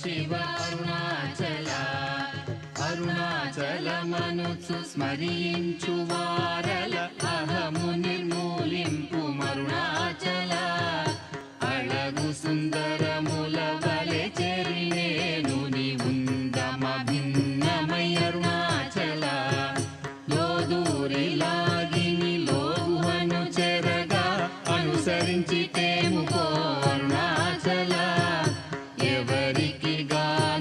శివ అరుణాచల అరుణాచలమనుచు స్మరించు వారల అహము నిర్మూలింపు మరుణాచల అళగు సుందరముల వలె చెరినేను నివుందమ భిన్నమై అరుణాచల లోదూరి లాగిని లోగుహను చెరగా అనుసరించి తేముకో అరుణాచల ఎవరికి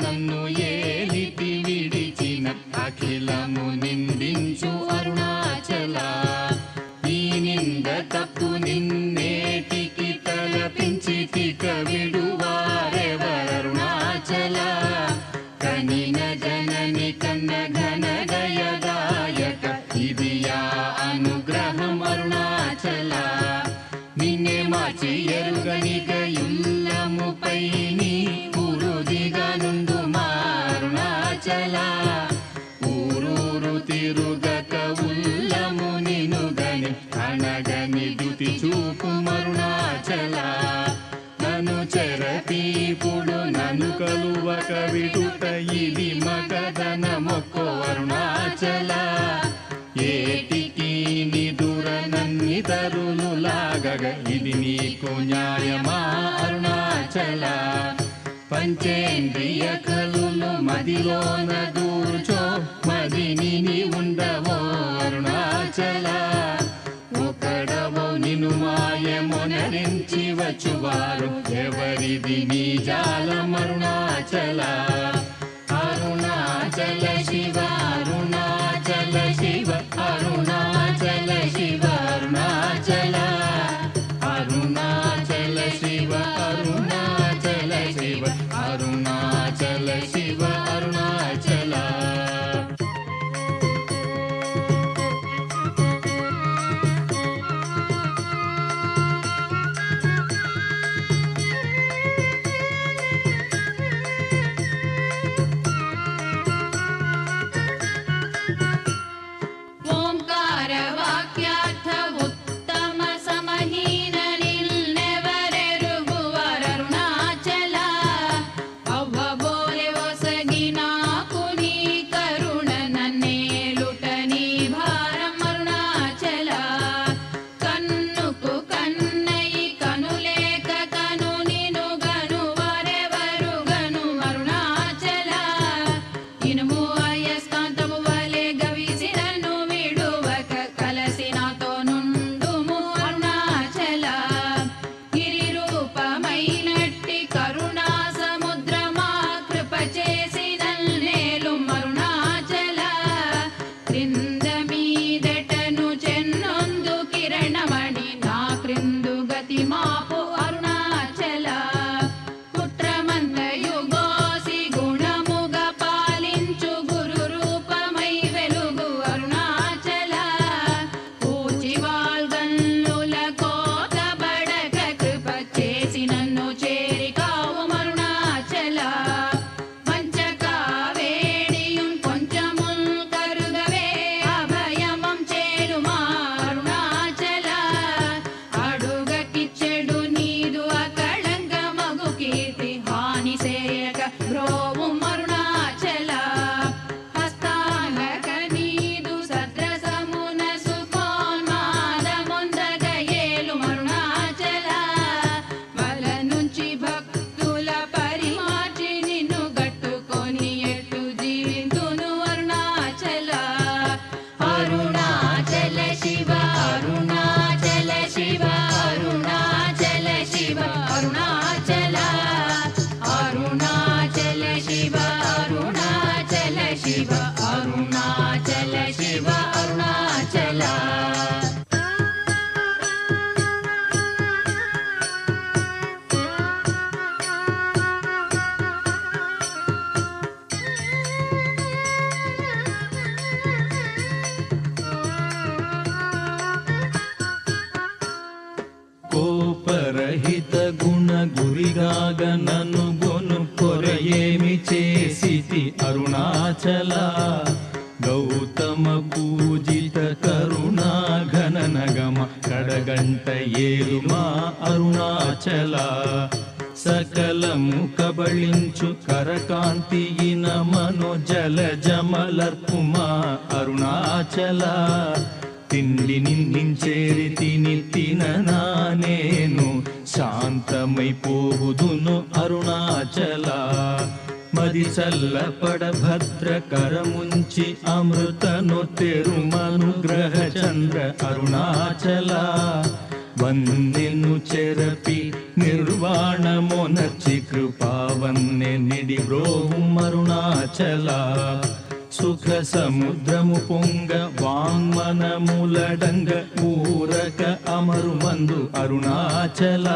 నన్ను ఏలిటి విడిచిన అఖిలము నిందించు అరుణాచల ఈ నింద తప్పు నిన్నేటికి తలపించి తిక విడువారెవరుణాచల కనిన జనని కన్న ఘన గయదాయక ఇది యా అనుగ్రహం అరుణాచల నిన్నే మార్చి ఎరుగనిక యుల్లముపై నీ పురుదిగా నుండు మారుణాచల ఊరూరు తిరుగక ఉల్లము నినుగని అనగని దుతి చూపు మరుణాచల నన్ను చెరపీపుడు నన్ను కలువక విడుట ఇది మగధన మొక్కో అరుణాచల ఏటికి నిదుర నన్నితరులు లాగగ ఇది నీకు న్యాయమా అరుణాచల పంచేంద్రియ కలులు మదిలోన దూర్చో మదిని నీ ఉండవో అరుణాచల ఒకడవో నిను మాయమొనరించి వచ్చువారు ఎవరిది నీ జాలం అరుణాచల అరుణాచల శివ అరుణాచల శివ అరుణాచల శివ అరుణాచల అరుణాచల శివ అరుణాచల శివ అరుణాచల శివ అరుణాచల కోపరహిత గుణ గురిగాగ నన్ను గొను కొరయేమి చేసితి అరుణాచల గౌతమ పూజిత కరుణా ఘన నగమ కడగంట ఏలుమా అరుణాచల సకలము కబళించు కరకాంతియిన మనోజల జమలర్పుమా అరుణాచల తిండి నిందించేరి తిననా నేను శాంతమైపోవుదును అరుణాచల మది చల్లపడ భద్రకరముంచి అమృతను తెరుమనుగ్రహ చంద్ర అరుణాచల వందెను చెరపి నిర్వాణమొనర్చి కృపావన్నె నిడి బ్రోవు అరుణాచల సుఖ సముద్రము పొంగ వాంగ్మనములడంగ ఊరక అమరుమందు అరుణాచల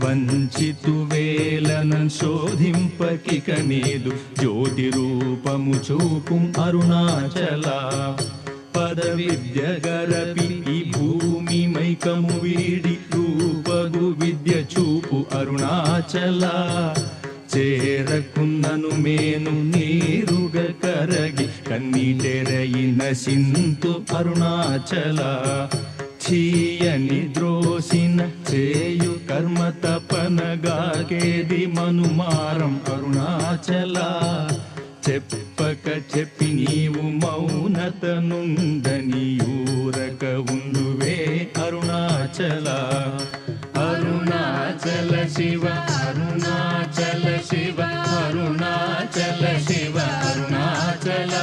వంచితు వేలనం శోధింపకిక నీదు జ్యోతి రూపము చూపు అరుణాచల పద విద్య గరపి ఈ భూమి మైకము వీడి రూపగు విద్య చూపు అరుణాచల చేరకున్నను మేను నీరుగ కరగి కన్నీటెరయిన సింతు అరుణాచల చీయని ద్రోసిన చేయు కర్మ తపనగాకేది మనుమారం అరుణాచల చెప్పక చెప్పి నీవు మౌనత నుండని ఊరక ఉండువే అరుణాచల అరుణాచల శివ అరుణాచల శివ అరుణాచల శివ అరుణాచల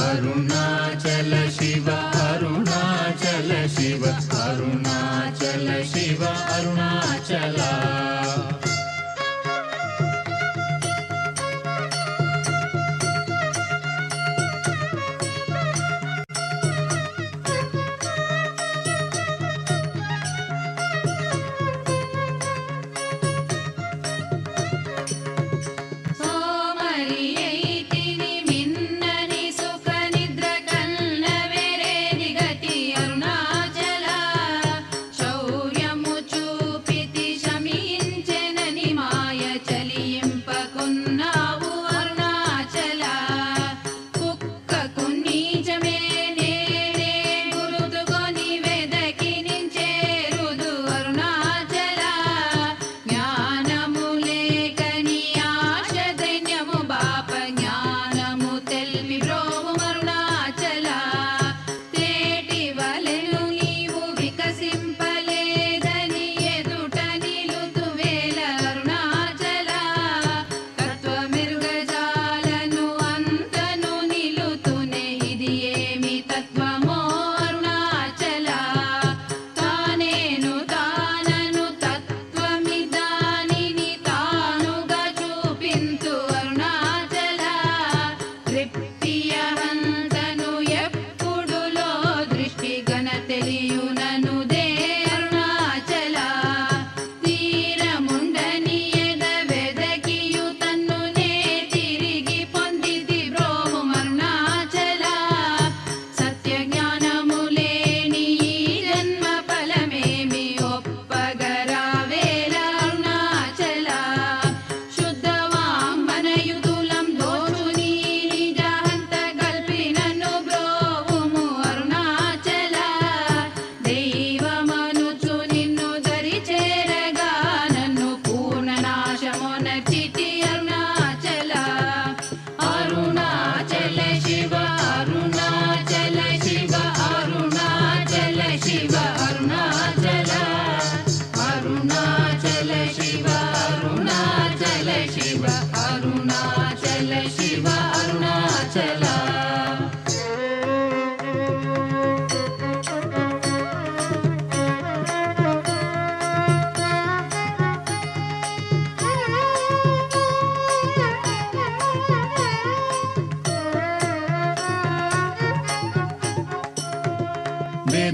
అరుణాచల శివ అరుణాచల శివ అరుణాచల శివ అరుణాచల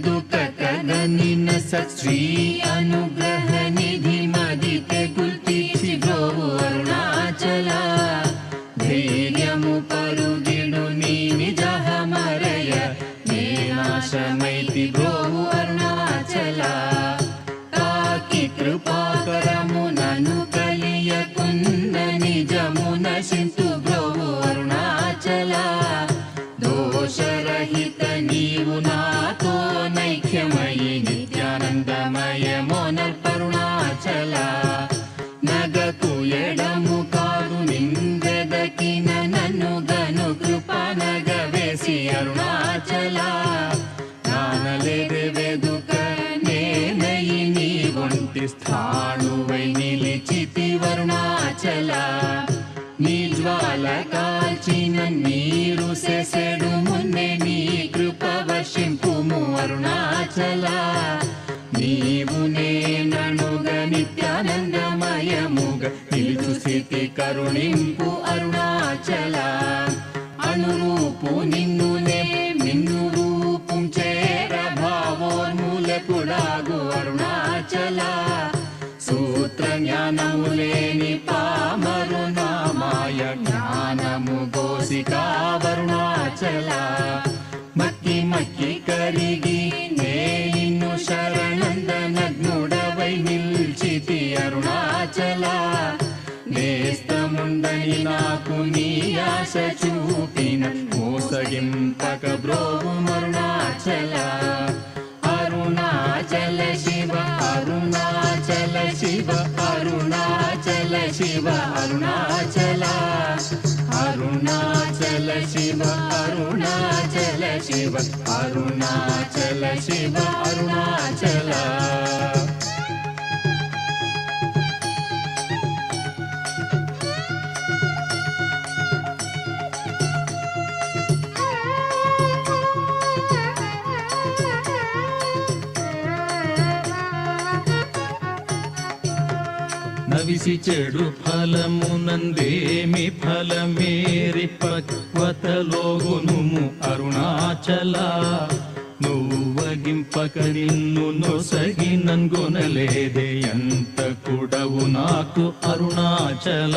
వెదుకగనిన సత్శ్రీ అనుగ్రహ నిధి మదితే గుల్తీర్చి బ్రోవు అరుణాచల ధైర్యము పరుగిడు నీ నిజహ మరయ నేనాశమైతి బ్రోవు అరుణాచల కాకి కృపాకరము నను కలియకున్న నిజమున సింతు బ్రోవు అరుణాచల దోషరహిత నీవు నాతో నైక్యమయి నిత్యానందమయ పరమాణువై నిలిచితి అరుణాచల నీ జ్వాల కాల్చిన నీరు సెసెడు మున్నే నీ కృప వర్షింపుము అరుణాచల నీవు నేననుగ నిత్యానందమయముగ నిలుచు స్థితి కరుణింపు అరుణాచల అనురూపు నిన్నునే మిన్ను రూపం చేర భావోన్మూలకుడాగు అరుణాచల సూత్ర జ్ఞానము లేని పామరు నామాయ జ్ఞానము గోసికా అరుణాచల మక్కి మక్కి కరిగి నే నిన్ను శరణందనగ్నుడవై నిల్చితి అరుణాచల నేస్తముందని నాకు నీ ఆశ చూపిన మోసగింపక బ్రోవు అరుణాచల అరుణాచల శివ అరుణాచల శివ అరుణాచల శివ అరుణాచల అరుణాచల శివ అరుణాచల శివ అరుణాచల శివ అరుణాచల నవిసి చెడు ఫలమునందేమి ఫలమేరి పక్వతలోగునుము అరుణాచల నువ్వగింపక నిన్ను నొసగినంగొనలేదే ఎంత కూడవు నాకు అరుణాచల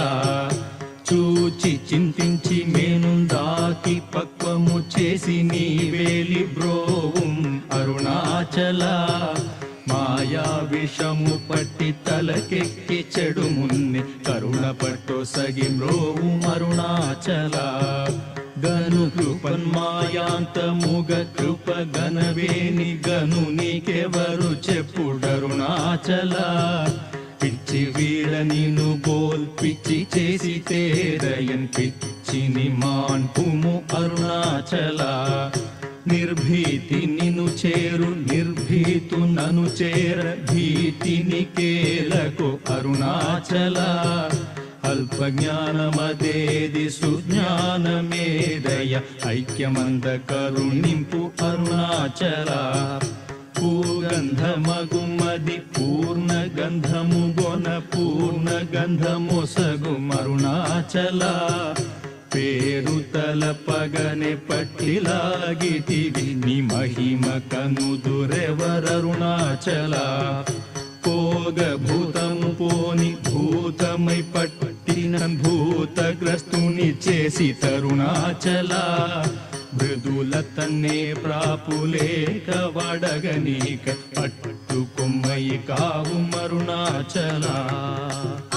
చూచి చింతించి మేనుందాకి పక్వము చేసి నీ వేలి బ్రోవుం అరుణాచల మాయా విషము పట్టి తలకెక్కి చెడు మున్ని కరుణ పట్టు సగి మ్రోవు అరుణాచల గను కృపన్మాయాంతముగ కృప గనవేని గను నీకెవరు చెప్పుడరుణాచల పిచ్చి వీడ నిన్ను బోల్ పిచ్చి చేసి తేరయన్ పిచ్చిని మాన్పుము అరుణాచల నిర్భీతి నిను చేరు నిర్భీతు నను చేర భీతిని కేలకు అరుణాచల అల్ప జ్ఞానమదేది సుజ్ఞానమేదయ ఐక్యమంద కరుణింపు అరుణాచల పూగంధమగుమది పూర్ణ గంధము గొన పూర్ణ గంధమొసగు అరుణాచల పేరు తలపగనే పట్టిలాగితివి ని మహిమ కనుదురెవరరుణాచల పోగ భూతము పోని భూతమై పట్టిన భూతగ్రస్తుని చేసి తరుణాచల మృదుల తన్నే ప్రాపులేక వడగనీక పట్టుకొమ్మయి కావు అరుణాచల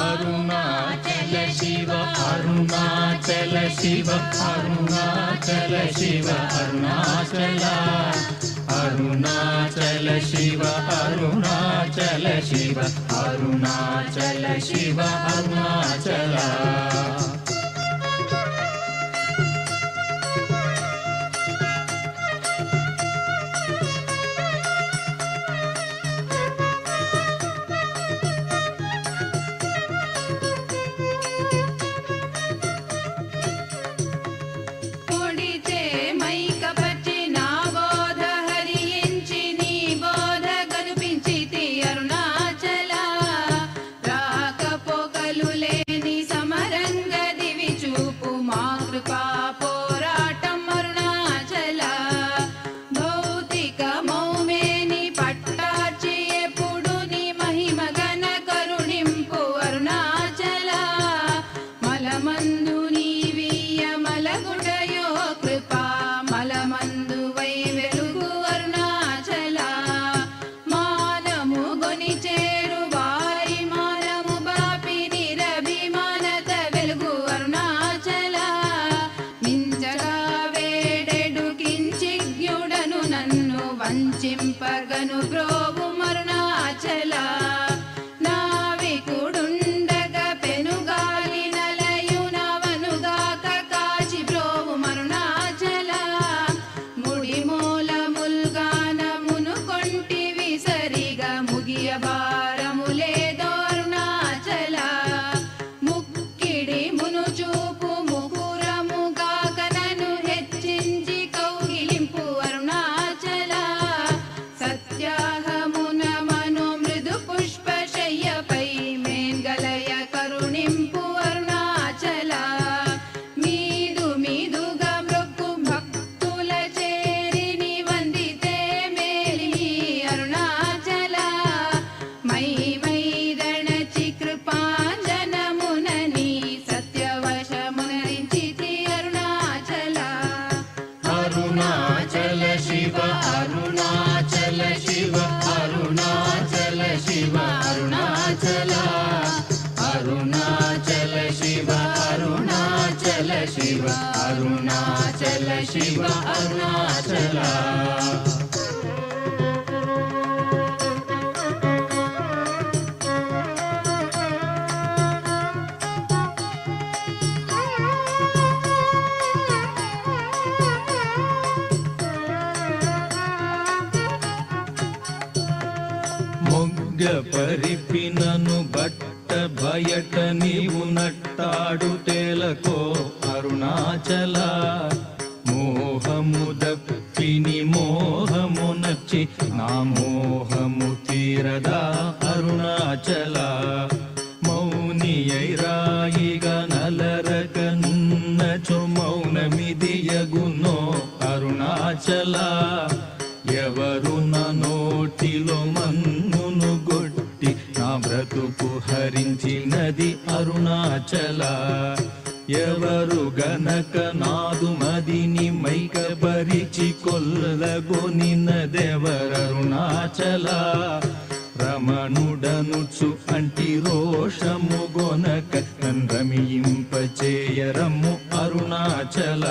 అరుణాచల శివ అరుణాచల శివ అరుణాచల శివ అరుణాచల అరుణాచల శివ అరుణాచల శివ అరుణాచల శివ అరుణాచల అరుణాచల రాకపోకలు లేని సమరంగ అరుణాచల అరుణాచల శివ అరుణాచల శివ అరుణాచల శివ అరుణాచల మొగ్గ పరిపినను బట్ట బయట నీవు నట్టాడుటేలకో అరుణాచల మోహము దప్పిని మోహము నచ్చి నా మోహము తీరదా అరుణాచల మౌనియైరాయిగా నలరకన్నచో మౌనమిదియగునో అరుణాచల ఎవరు నా నోటిలో మన్నును గొట్టి నా బ్రతుకు హరించినది అరుణాచల ఎవరు గనక నాదు మదిని మైకపరిచి కొల్లగొనినదెవరరుణాచల రమణుడనుచు అంటి రోషము గొనక రమియింపచేయరము అరుణాచల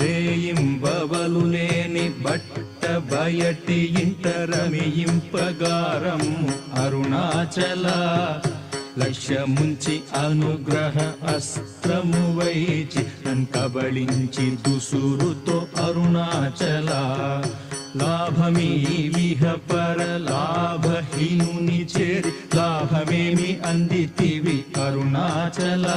రేయింబవలు లేని బట్ట బయటి ఇంట రమియింపగారము అరుణాచల లక్ష్యముంచి అనుగ్రహ అస్త్రము వైచి నన్ కబళించి దుసురుతో అరుణాచల లాభమీ విహ పర లాభహీనుని చేరి లాభమేమి అందితివి అరుణాచల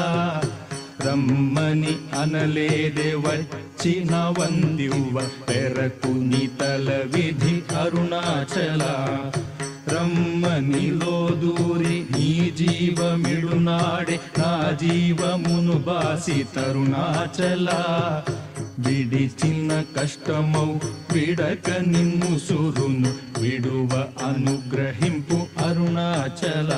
రమ్మని అనలేదే వచ్చిన వందివ్వ పెరకు నీ తల విధి అరుణాచల రమ్మనిలో దూరి నీ జీవమిడునాడే నా జీవమును బాసి తరుణాచల విడిచిన కష్టమౌ విడక నిన్ను సురును విడువ అనుగ్రహింపు అరుణాచల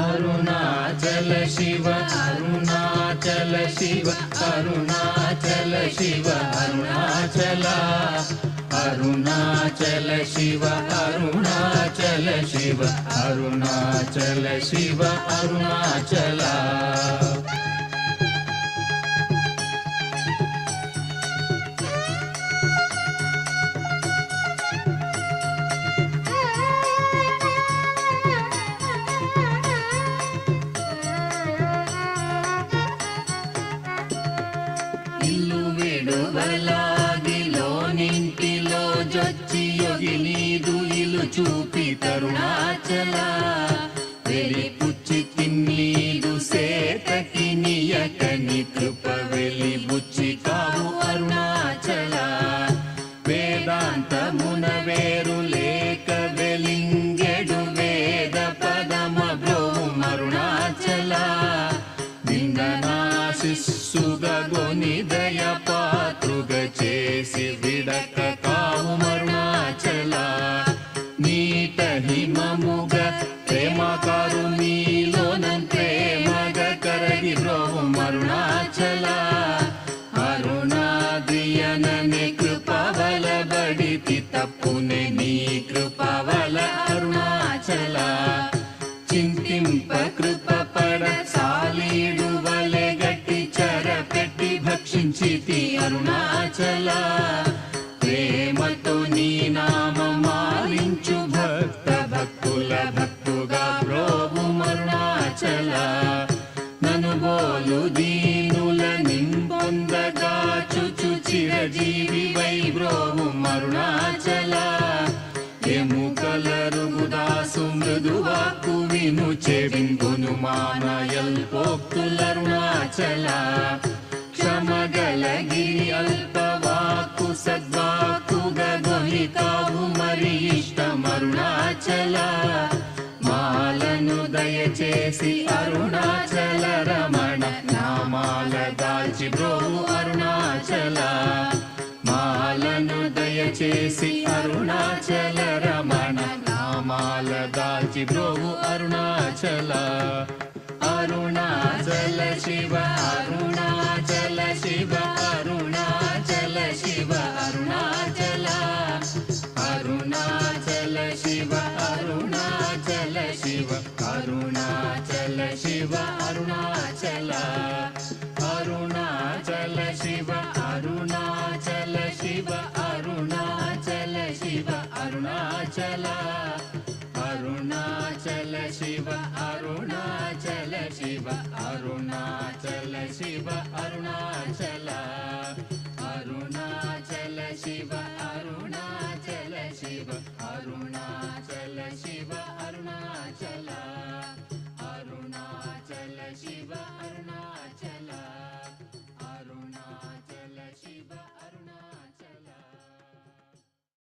అరుణాచల శివ అరుణాచల శివ అరుణాచల శివ అరుణాచల అరుణాచల శివ అరుణాచల శివ అరుణాచల శివ అరుణాచల విడువలాగిలోనింటిలో జొచ్చి యోగి నీదు ఇలు చూపి తరుణాచల వెలిపుచ్చి తిన్నీదు సేతకి నియకని కృప వెలిబుచ్చి కావు అరుణాచల వేదాంతమున వేరు లేక వెలింగెడు వేద పదమ బ్రోము అరుణాచల శిస్సుగొని దయ పాత్రుగ చేసి విడక కావు అరుణాచల నీట హిమముగ ప్రేమకారు నీలోనం ప్రేమగ కరగి బ్రోవు అరుణాచల అరుణాద్రియనని కృపవల బడితి తప్పునే నీ కృపవల అరుణాచల చింతింప కృప పడ సాలీడు వలె గట్టి చెరపెట్టి భక్షించితి అరుణాచల ప్రేమతో నీ నామమాలించు భక్త భక్తుల భక్తుగా బ్రోవు అరుణాచల నను బోలు దీనుల నింపొందగా చుచు చిరజీవి వై బ్రోవు అరుణాచల ఎముకలరుగుదాసు మృదువాకు విను చెవింగును మానయల్పోక్తులరుణాచల క్షమగలగిరి అల్పవాకు సద్వాకుగొని కావు మరి ఇష్టమరుణాచల మాలను దయచేసి అరుణాచల రమణ నామాల దాల్చి బ్రోవు అరుణాచల మాలను దయచేసి అరుణాచల రమణ నామాల దాల్చి బ్రోవు అరుణాచల అరుణాచల శివ అరుణాచల శివ అరుణాచల శివ అరుణాచల అరుణాచల ಶಿವ ಅರುಣಾಚಲ ಶಿವ ಅರುಣಾಚಲ ಶಿವ ಅರುಣಾಚಲ ಅರುಣಾಚಲ ಶಿವ ಅರುಣಾಚಲ ಶಿವ ಅರುಣಾಚಲ ಶಿವ ಅರುಣಾಚಲ ಅರುಣಾಚಲ ಶಿವ ಅರುಣಾಚಲ ಶಿವ ಅರುಣಾಚಲ ಶಿವ ಅರುಣಾಚಲ